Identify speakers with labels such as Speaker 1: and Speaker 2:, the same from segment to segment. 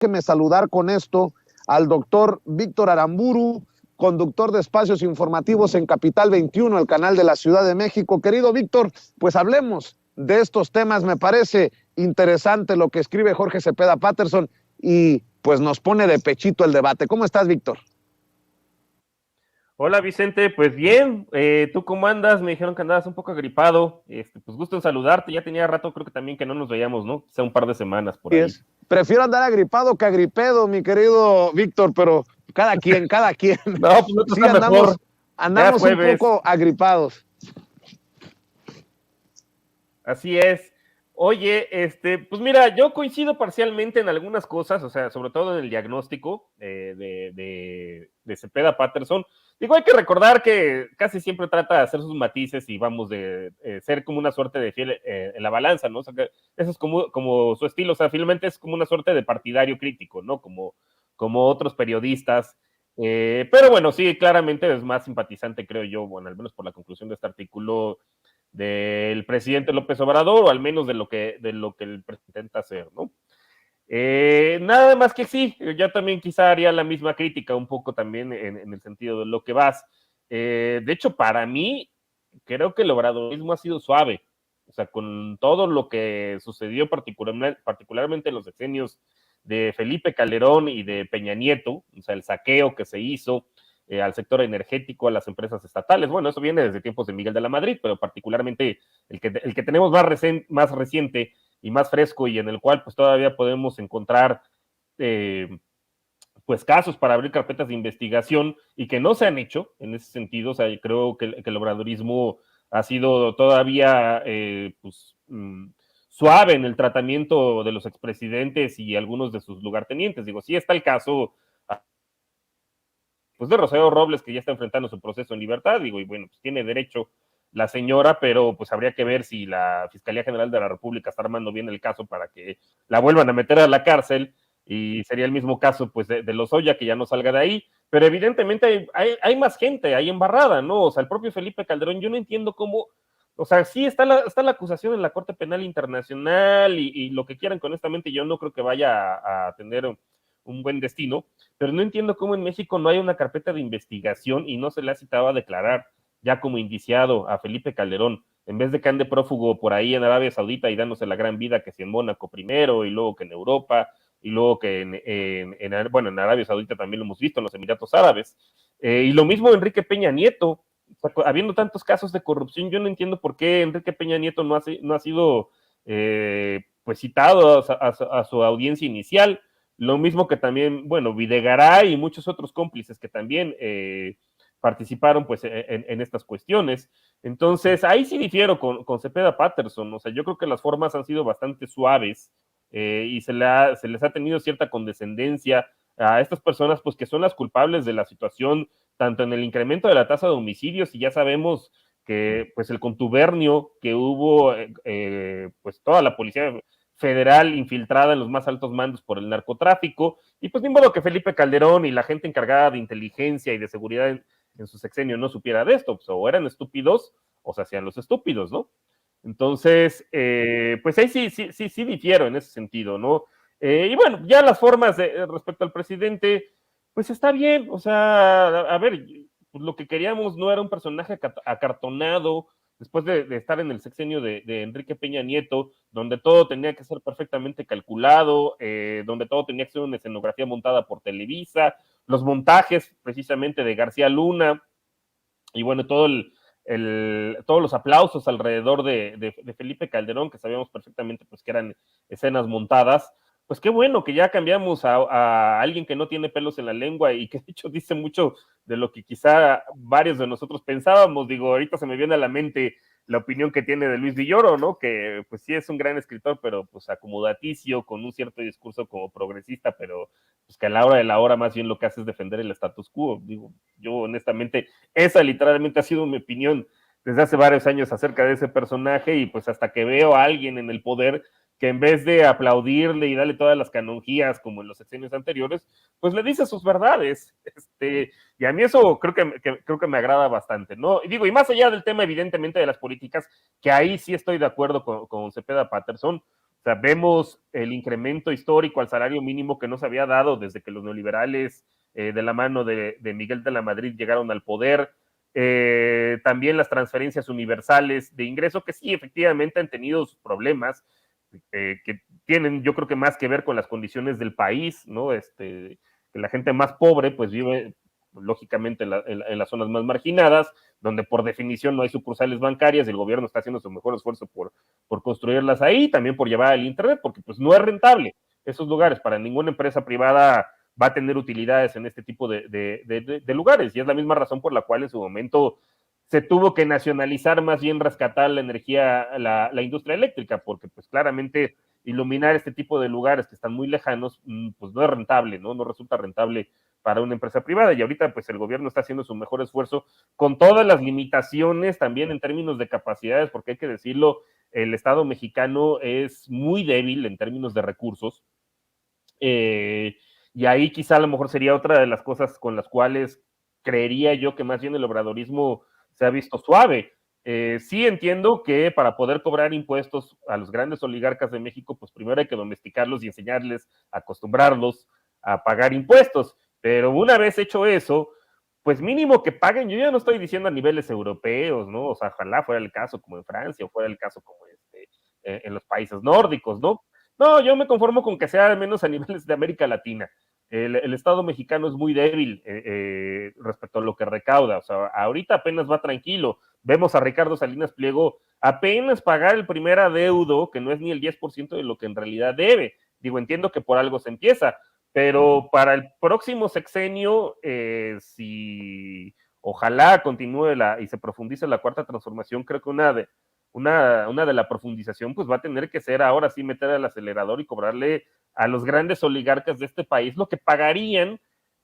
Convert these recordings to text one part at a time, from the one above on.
Speaker 1: Déjeme saludar con esto al doctor Víctor Aramburu, conductor de espacios informativos en Capital 21, el canal de la Ciudad de México. Querido Víctor, pues hablemos de estos temas. Me parece interesante lo que escribe Jorge Cepeda Patterson y pues nos pone de pechito el debate. ¿Cómo estás, Víctor?
Speaker 2: Hola Vicente, pues bien, ¿tú cómo andas? Me dijeron que andabas un poco agripado, pues gusto en saludarte, ya tenía rato creo que también que no nos veíamos, ¿no? Quizá un par de semanas por ahí.
Speaker 1: Prefiero andar agripado que agripedo, mi querido Víctor, pero cada quien.
Speaker 2: No, pues no
Speaker 1: Sí,
Speaker 2: está mejor.
Speaker 1: andamos un poco agripados.
Speaker 2: Así es. Oye, pues mira, yo coincido parcialmente en algunas cosas, o sea, sobre todo en el diagnóstico de Cepeda Patterson. Digo, hay que recordar que casi siempre trata de hacer sus matices y vamos de ser como una suerte de fiel en la balanza, ¿no? O sea, que eso es como su estilo, o sea, finalmente es como una suerte de partidario crítico, ¿no? Como otros periodistas. Pero bueno, sí, claramente es más simpatizante, creo yo, bueno, al menos por la conclusión de este artículo, del presidente López Obrador, o al menos de lo que el presidente intenta hacer, ¿no? Nada más que sí, yo también quizá haría la misma crítica un poco también en el sentido de lo que vas. De hecho, para mí, creo que el obradorismo ha sido suave, o sea, con todo lo que sucedió particularmente en los sexenios de Felipe Calderón y de Peña Nieto, o sea, el saqueo que se hizo al sector energético, a las empresas estatales. Bueno, eso viene desde tiempos de Miguel de la Madrid, pero particularmente el que tenemos más reciente y más fresco y en el cual pues todavía podemos encontrar pues casos para abrir carpetas de investigación y que no se han hecho en ese sentido. O sea, yo creo que el obradorismo ha sido todavía pues suave en el tratamiento de los expresidentes y algunos de sus lugartenientes. Digo, sí está el caso pues de Rosario Robles, que ya está enfrentando su proceso en libertad, digo, y bueno, pues tiene derecho la señora, pero pues habría que ver si la Fiscalía General de la República está armando bien el caso para que la vuelvan a meter a la cárcel, y sería el mismo caso pues de Lozoya, que ya no salga de ahí, pero evidentemente hay más gente ahí embarrada, ¿no? O sea, el propio Felipe Calderón, yo no entiendo cómo, o sea, sí está la acusación en la Corte Penal Internacional y lo que quieran, que honestamente yo no creo que vaya a tener un buen destino, pero no entiendo cómo en México no hay una carpeta de investigación y no se le ha citado a declarar ya como indiciado a Felipe Calderón, en vez de que ande prófugo por ahí en Arabia Saudita y dándose la gran vida, que si en Mónaco primero y luego que en Europa y luego que en Arabia Saudita también lo hemos visto, en los Emiratos Árabes. Y lo mismo Enrique Peña Nieto, o sea, habiendo tantos casos de corrupción, yo no entiendo por qué Enrique Peña Nieto no ha sido pues citado a su audiencia inicial. Lo mismo que también, bueno, Videgaray y muchos otros cómplices que también participaron pues en estas cuestiones. Entonces, ahí sí difiero con Cepeda Patterson. O sea, yo creo que las formas han sido bastante suaves y se les ha tenido cierta condescendencia a estas personas pues que son las culpables de la situación, tanto en el incremento de la tasa de homicidios, y ya sabemos que pues el contubernio que hubo, pues toda la policía federal infiltrada en los más altos mandos por el narcotráfico, y pues ni modo que Felipe Calderón y la gente encargada de inteligencia y de seguridad en su sexenio no supiera de esto, pues, o eran estúpidos o se hacían los estúpidos, ¿no? Entonces, pues ahí sí difiero en ese sentido, ¿no? Y bueno, ya las formas respecto al presidente, pues está bien, o sea, a ver, pues lo que queríamos no era un personaje acartonado, después de estar en el sexenio de Enrique Peña Nieto, donde todo tenía que ser perfectamente calculado, donde todo tenía que ser una escenografía montada por Televisa, los montajes precisamente de García Luna, y bueno, todos los aplausos alrededor de Felipe Calderón, que sabíamos perfectamente pues que eran escenas montadas. Pues qué bueno que ya cambiamos a alguien que no tiene pelos en la lengua y que de hecho dice mucho de lo que quizá varios de nosotros pensábamos. Digo, ahorita se me viene a la mente la opinión que tiene de Luis Villoro, ¿no? Que pues sí es un gran escritor, pero pues acomodaticio, con un cierto discurso como progresista, pero pues que a la hora de la hora más bien lo que hace es defender el status quo. Digo, yo honestamente, esa literalmente ha sido mi opinión desde hace varios años acerca de ese personaje, y pues hasta que veo a alguien en el poder que en vez de aplaudirle y darle todas las canonjías como en los sexenios anteriores, pues le dice sus verdades. Y a mí eso creo que me agrada bastante, ¿no? Y digo, y más allá del tema evidentemente de las políticas, que ahí sí estoy de acuerdo con Cepeda Patterson, O sea, vemos el incremento histórico al salario mínimo que no se había dado desde que los neoliberales de la mano de Miguel de la Madrid llegaron al poder. También las transferencias universales de ingreso, que sí, efectivamente han tenido sus problemas, que tienen, yo creo que más que ver con las condiciones del país, ¿no? Que la gente más pobre, pues vive lógicamente en las zonas más marginadas, donde por definición no hay sucursales bancarias, y el gobierno está haciendo su mejor esfuerzo por construirlas ahí, también por llevar el internet, porque pues no es rentable esos lugares, para ninguna empresa privada va a tener utilidades en este tipo de lugares, y es la misma razón por la cual en su momento se tuvo que nacionalizar, más bien rescatar la energía, la industria eléctrica, porque pues claramente iluminar este tipo de lugares que están muy lejanos, pues no es rentable, ¿no? No resulta rentable para una empresa privada, y ahorita pues el gobierno está haciendo su mejor esfuerzo con todas las limitaciones también en términos de capacidades, porque hay que decirlo, el Estado mexicano es muy débil en términos de recursos, y ahí quizá a lo mejor sería otra de las cosas con las cuales creería yo que más bien el obradorismo se ha visto suave. Sí entiendo que para poder cobrar impuestos a los grandes oligarcas de México, pues primero hay que domesticarlos y enseñarles, acostumbrarlos a pagar impuestos, pero una vez hecho eso, pues mínimo que paguen, yo ya no estoy diciendo a niveles europeos, ¿no? O sea, ojalá fuera el caso como en Francia o fuera el caso como en los países nórdicos, ¿no? No, yo me conformo con que sea al menos a niveles de América Latina. El Estado mexicano es muy débil respecto a lo que recauda. O sea, ahorita apenas va tranquilo. Vemos a Ricardo Salinas Pliego apenas pagar el primer adeudo, que no es ni el 10% de lo que en realidad debe. Digo, entiendo que por algo se empieza, pero para el próximo sexenio, si ojalá continúe y se profundice la cuarta transformación, creo que una de la profundización, pues va a tener que ser ahora sí meter al acelerador y cobrarle a los grandes oligarcas de este país lo que pagarían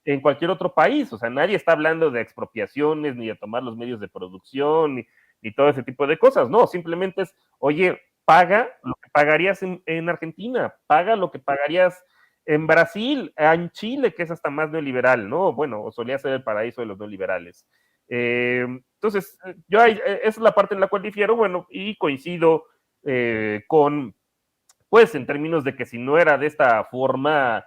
Speaker 2: en cualquier otro país. O sea, nadie está hablando de expropiaciones, ni de tomar los medios de producción, ni todo ese tipo de cosas. No, simplemente es, oye, paga lo que pagarías en Argentina, paga lo que pagarías en Brasil, en Chile, que es hasta más neoliberal, ¿no? Bueno, o solía ser el paraíso de los neoliberales. Entonces, esa es la parte en la cual difiero, bueno, y coincido con, pues, en términos de que si no era de esta forma,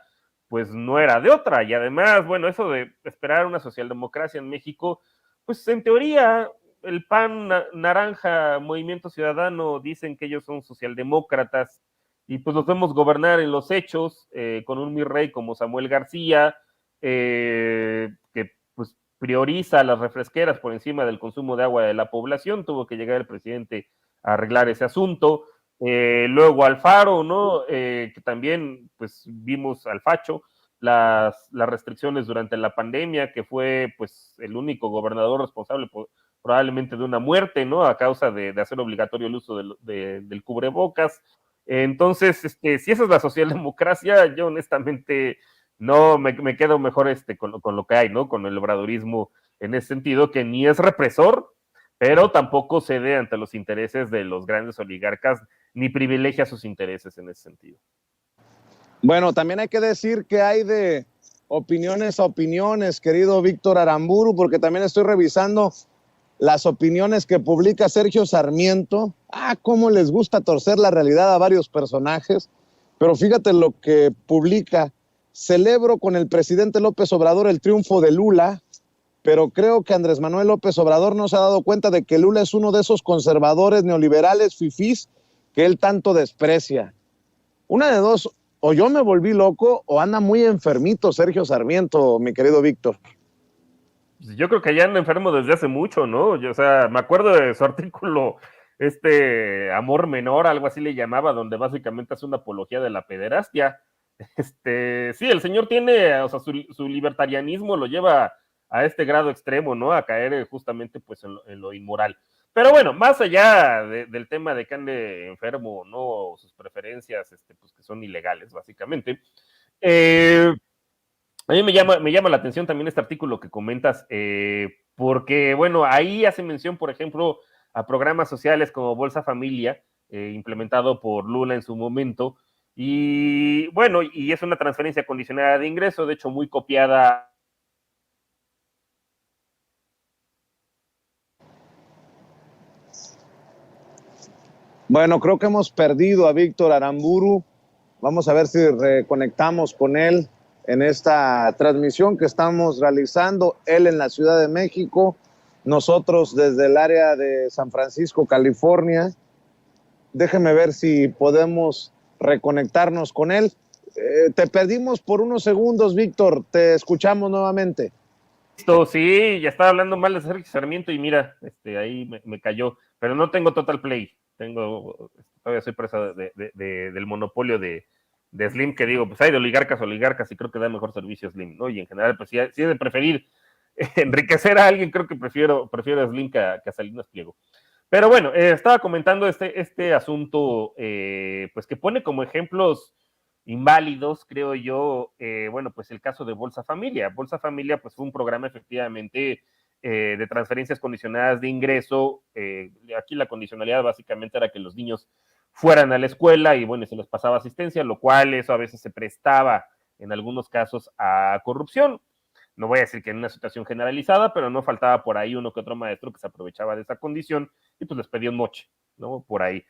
Speaker 2: pues no era de otra. Y además, bueno, eso de esperar una socialdemocracia en México, pues en teoría, el PAN, Naranja, Movimiento Ciudadano, dicen que ellos son socialdemócratas, y pues los vemos gobernar en los hechos, con un mi rey como Samuel García, que pues prioriza las refresqueras por encima del consumo de agua de la población. Tuvo que llegar el presidente a arreglar ese asunto. Luego Alfaro, ¿no? Que también, pues, vimos al Facho, las restricciones durante la pandemia, que fue, pues, el único gobernador responsable probablemente de una muerte, ¿no? A causa de hacer obligatorio el uso del cubrebocas. Entonces, si esa es la socialdemocracia, yo honestamente no me quedo mejor con lo que hay, ¿no? Con el obradorismo en ese sentido, que ni es represor, pero tampoco cede ante los intereses de los grandes oligarcas, ni privilegia sus intereses en ese sentido.
Speaker 1: Bueno, también hay que decir que hay de opiniones a opiniones, querido Víctor Aramburu, porque también estoy revisando las opiniones que publica Sergio Sarmiento. Cómo les gusta torcer la realidad a varios personajes. Pero fíjate lo que publica: celebro con el presidente López Obrador el triunfo de Lula, pero creo que Andrés Manuel López Obrador no se ha dado cuenta de que Lula es uno de esos conservadores neoliberales fifís que él tanto desprecia. Una de dos: o yo me volví loco o anda muy enfermito Sergio Sarmiento, mi querido Víctor.
Speaker 2: Yo creo que ya anda enfermo desde hace mucho, ¿no? O sea, me acuerdo de su artículo, Amor Menor, algo así le llamaba, donde básicamente hace una apología de la pederastia. Sí, el señor tiene, o sea, su libertarianismo lo lleva a este grado extremo, ¿no? A caer justamente, pues, en lo inmoral. Pero bueno, más allá del tema de que ande enfermo, ¿no? Sus preferencias, pues, que son ilegales, básicamente. A mí me llama la atención también este artículo que comentas, porque, bueno, ahí hace mención, por ejemplo, a programas sociales como Bolsa Familia, implementado por Lula en su momento, y bueno, y es una transferencia condicionada de ingreso, de hecho muy copiada.
Speaker 1: Bueno, creo que hemos perdido a Víctor Aramburu. Vamos a ver si reconectamos con él en esta transmisión que estamos realizando, él en la Ciudad de México, nosotros desde el área de San Francisco, California. Déjeme ver si podemos reconectarnos con él. Te perdimos por unos segundos, Víctor, te escuchamos nuevamente.
Speaker 2: Listo, sí, ya estaba hablando mal de Sergio Sarmiento y mira, ahí me cayó, pero no tengo Total Play, todavía soy presa del monopolio de Slim, que digo, pues hay de oligarcas y creo que da mejor servicio Slim, ¿no? Y en general, pues si es de preferir enriquecer a alguien, creo que prefiero a Slim que a Salinas Pliego. Pero bueno, estaba comentando este asunto, pues que pone como ejemplos inválidos, creo yo, bueno, pues el caso de Bolsa Familia. Bolsa Familia, pues fue un programa efectivamente de transferencias condicionadas de ingreso. Aquí la condicionalidad básicamente era que los niños fueran a la escuela y bueno, se les pasaba asistencia, lo cual eso a veces se prestaba en algunos casos a corrupción. No voy a decir que en una situación generalizada, pero no faltaba por ahí uno que otro maestro que se aprovechaba de esa condición y pues les pedía un moche, ¿no? Por ahí.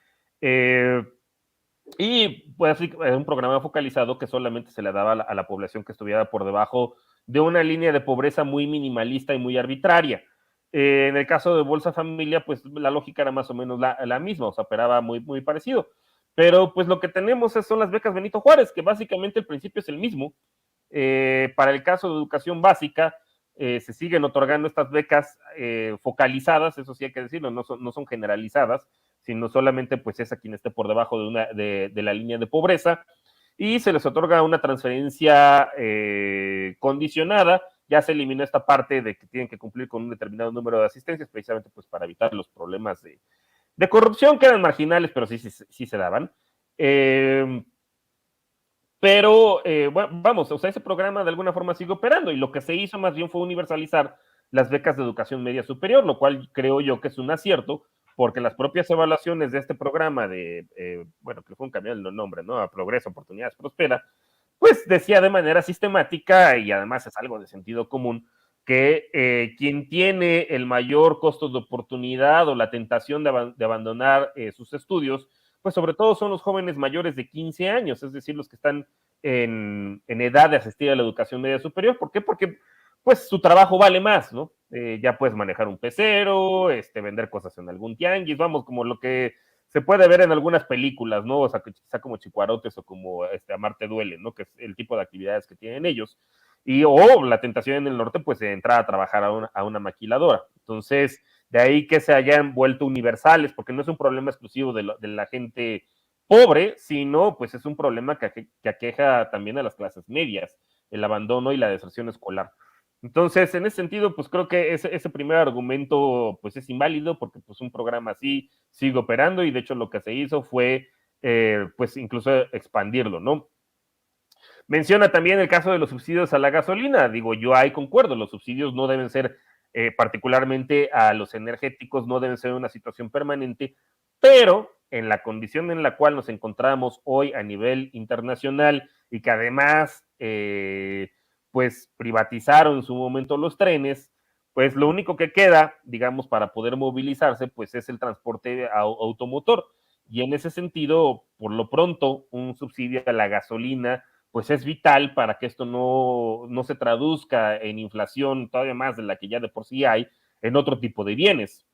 Speaker 2: Y pues es un programa focalizado que solamente se le daba a la población que estuviera por debajo de una línea de pobreza muy minimalista y muy arbitraria. En el caso de Bolsa Familia, pues la lógica era más o menos la misma, o sea, operaba muy, muy parecido. Pero pues lo que tenemos son las becas Benito Juárez, que básicamente el principio es el mismo. Para el caso de educación básica, se siguen otorgando estas becas focalizadas, eso sí hay que decirlo, no son generalizadas, sino solamente pues es a quien esté por debajo de la línea de pobreza, y se les otorga una transferencia condicionada. Ya se eliminó esta parte de que tienen que cumplir con un determinado número de asistencias, precisamente pues para evitar los problemas de corrupción, que eran marginales, pero sí se daban. Pero, bueno, vamos, o sea, ese programa de alguna forma sigue operando y lo que se hizo más bien fue universalizar las becas de educación media superior, lo cual creo yo que es un acierto, porque las propias evaluaciones de este programa bueno, que fue un cambio del nombre, ¿no? A Progreso, Oportunidades, Prospera, pues decía de manera sistemática y además es algo de sentido común que quien tiene el mayor costo de oportunidad o la tentación de abandonar sus estudios, pues sobre todo son los jóvenes mayores de 15 años, es decir, los que están en edad de asistir a la educación media superior. ¿Por qué? Porque pues su trabajo vale más, ¿no? Ya puedes manejar un pecero, vender cosas en algún tianguis, vamos, como lo que se puede ver en algunas películas, ¿no? O sea, quizá como Chicuarotes o como Amarte Duele, ¿no? Que es el tipo de actividades que tienen ellos. O la tentación en el norte, pues de entrar a trabajar a una maquiladora. Entonces, de ahí que se hayan vuelto universales, porque no es un problema exclusivo de la gente pobre, sino pues es un problema que aqueja también a las clases medias, el abandono y la deserción escolar. Entonces, en ese sentido, pues creo que ese primer argumento pues es inválido porque pues un programa así sigue operando y de hecho lo que se hizo fue pues incluso expandirlo, ¿no? Menciona también el caso de los subsidios a la gasolina. Digo, yo ahí concuerdo, los subsidios no deben ser, particularmente a los energéticos, no deben ser una situación permanente, pero en la condición en la cual nos encontramos hoy a nivel internacional y que además, pues privatizaron en su momento los trenes, pues lo único que queda, digamos, para poder movilizarse, pues es el transporte automotor. Y en ese sentido, por lo pronto, un subsidio a la gasolina, pues es vital para que esto no se traduzca en inflación todavía más de la que ya de por sí hay en otro tipo de bienes.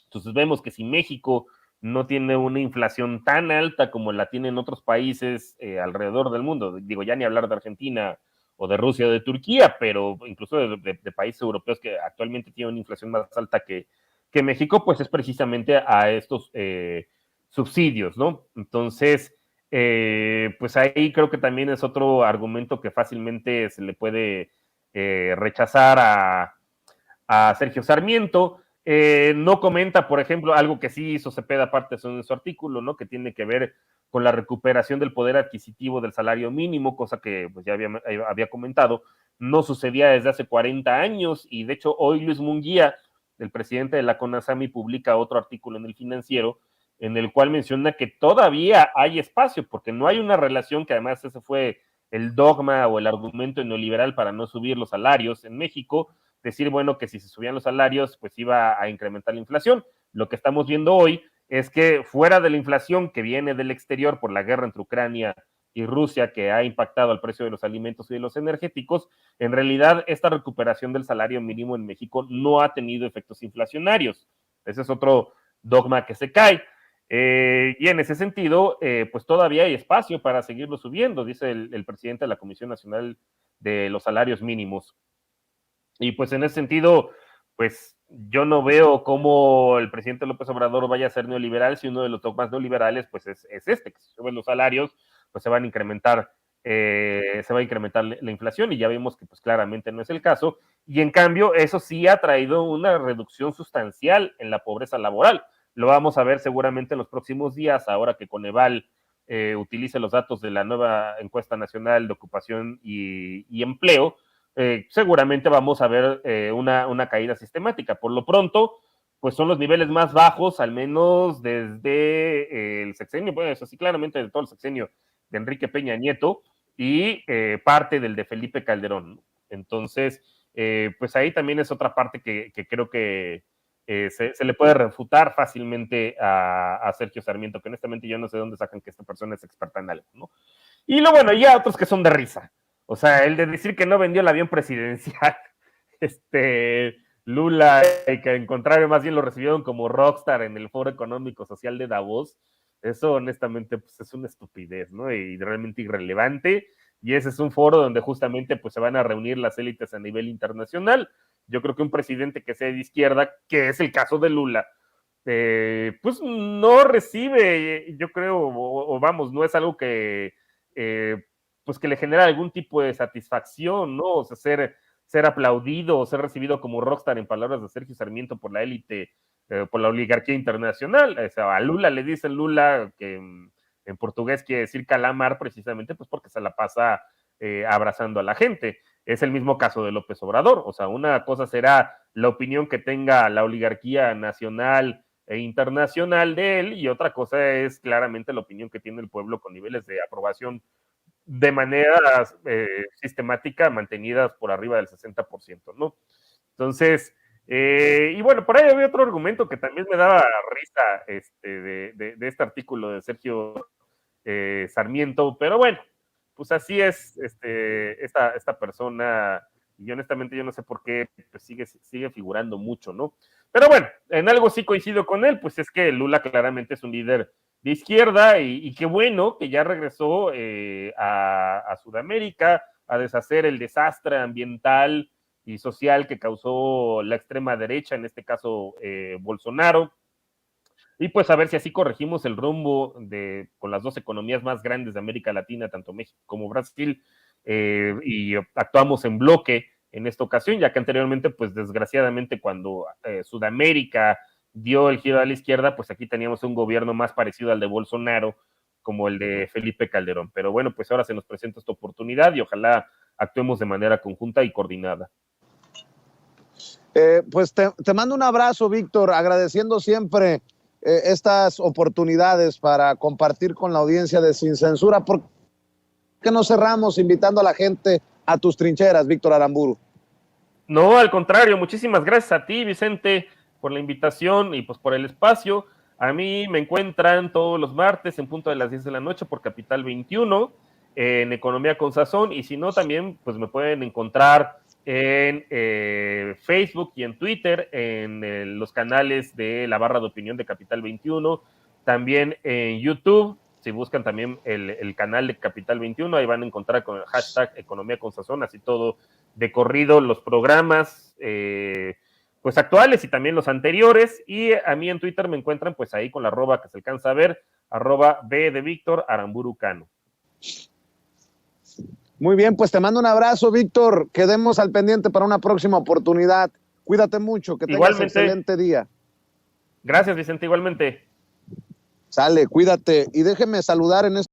Speaker 2: Entonces vemos que si México no tiene una inflación tan alta como la tienen otros países alrededor del mundo, digo, ya ni hablar de Argentina o de Rusia o de Turquía, pero incluso de países europeos que actualmente tienen una inflación más alta que México, pues es precisamente a estos subsidios, ¿no? Entonces, pues ahí creo que también es otro argumento que fácilmente se le puede rechazar a Sergio Sarmiento. No comenta, por ejemplo, algo que sí hizo Cepeda aparte en su artículo, ¿no? Que tiene que ver con la recuperación del poder adquisitivo del salario mínimo, cosa que pues ya había comentado, no sucedía desde hace 40 años y de hecho hoy Luis Munguía, el presidente de la CONASAMI, publica otro artículo en el Financiero en el cual menciona que todavía hay espacio, porque no hay una relación, que además ese fue el dogma o el argumento neoliberal para no subir los salarios en México, decir, bueno, que si se subían los salarios, pues iba a incrementar la inflación. Lo que estamos viendo hoy es que fuera de la inflación que viene del exterior por la guerra entre Ucrania y Rusia, que ha impactado al precio de los alimentos y de los energéticos, en realidad esta recuperación del salario mínimo en México no ha tenido efectos inflacionarios. Ese es otro dogma que se cae. Y en ese sentido, pues todavía hay espacio para seguirlo subiendo, dice el presidente de la Comisión Nacional de los Salarios Mínimos. Y pues en ese sentido, pues yo no veo cómo el presidente López Obrador vaya a ser neoliberal si uno de los dogmas neoliberales pues es este, que si suben los salarios, pues se va a incrementar la inflación, y ya vimos que pues claramente no es el caso, y en cambio eso sí ha traído una reducción sustancial en la pobreza laboral. Lo vamos a ver seguramente en los próximos días, ahora que Coneval utilice los datos de la nueva encuesta nacional de ocupación y empleo. Seguramente vamos a ver una caída sistemática. Por lo pronto, pues son los niveles más bajos, al menos desde el sexenio, pues así claramente de todo el sexenio de Enrique Peña Nieto y parte del de Felipe Calderón. Entonces, pues ahí también es otra parte que creo que se le puede refutar fácilmente a Sergio Sarmiento, que honestamente yo no sé dónde sacan que esta persona es experta en algo, ¿no? Y luego, bueno, ya otros que son de risa. O sea, el de decir que no vendió el avión presidencial, Lula, y que en contrario más bien lo recibieron como rockstar en el Foro Económico Social de Davos, eso honestamente pues es una estupidez, ¿no? Y realmente irrelevante, y ese es un foro donde justamente pues se van a reunir las élites a nivel internacional. Yo creo que un presidente que sea de izquierda, que es el caso de Lula, pues no recibe, yo creo, o vamos, no es algo que pues que le genera algún tipo de satisfacción, ¿no? O sea, ser aplaudido o ser recibido como rockstar, en palabras de Sergio Sarmiento, por la élite, por la oligarquía internacional. O sea, a Lula le dicen Lula, que en portugués quiere decir calamar, precisamente pues porque se la pasa abrazando a la gente. Es el mismo caso de López Obrador. O sea, una cosa será la opinión que tenga la oligarquía nacional e internacional de él, y otra cosa es claramente la opinión que tiene el pueblo con niveles de aprobación de manera sistemática mantenidas por arriba del 60%, ¿no? Entonces, y bueno, por ahí había otro argumento que también me daba risa de este artículo de Sergio Sarmiento, pero bueno, pues así es esta persona, y honestamente yo no sé por qué pues sigue figurando mucho, ¿no? Pero bueno, en algo sí coincido con él, pues es que Lula claramente es un líder de izquierda, y qué bueno que ya regresó a Sudamérica a deshacer el desastre ambiental y social que causó la extrema derecha, en este caso Bolsonaro, y pues a ver si así corregimos el rumbo con las dos economías más grandes de América Latina, tanto México como Brasil, y actuamos en bloque en esta ocasión, ya que anteriormente, pues desgraciadamente, cuando Sudamérica dio el giro a la izquierda, pues aquí teníamos un gobierno más parecido al de Bolsonaro, como el de Felipe Calderón. Pero bueno, pues ahora se nos presenta esta oportunidad y ojalá actuemos de manera conjunta y coordinada.
Speaker 1: Pues te mando un abrazo, Víctor, agradeciendo siempre estas oportunidades para compartir con la audiencia de Sin Censura. ¿Por qué no cerramos invitando a la gente a tus trincheras, Víctor Aramburu?
Speaker 2: No, al contrario, muchísimas gracias a ti, Vicente, por la invitación y pues por el espacio. A mí me encuentran todos los martes en punto de las 10 de la noche por Capital 21 en Economía con Sazón, y si no también pues me pueden encontrar en Facebook y en Twitter en los canales de la barra de opinión de Capital 21, también en YouTube. Si buscan también el canal de Capital 21, ahí van a encontrar con el hashtag Economía con Sazón, así todo de corrido, los programas pues actuales y también los anteriores. Y a mí en Twitter me encuentran pues ahí con la arroba que se alcanza a ver, @B de Víctor Aramburu Cano.
Speaker 1: Muy bien, pues te mando un abrazo, Víctor. Quedemos al pendiente para una próxima oportunidad. Cuídate mucho, que tengas un excelente día.
Speaker 2: Gracias, Vicente, igualmente.
Speaker 1: Sale, cuídate. Y déjeme saludar en este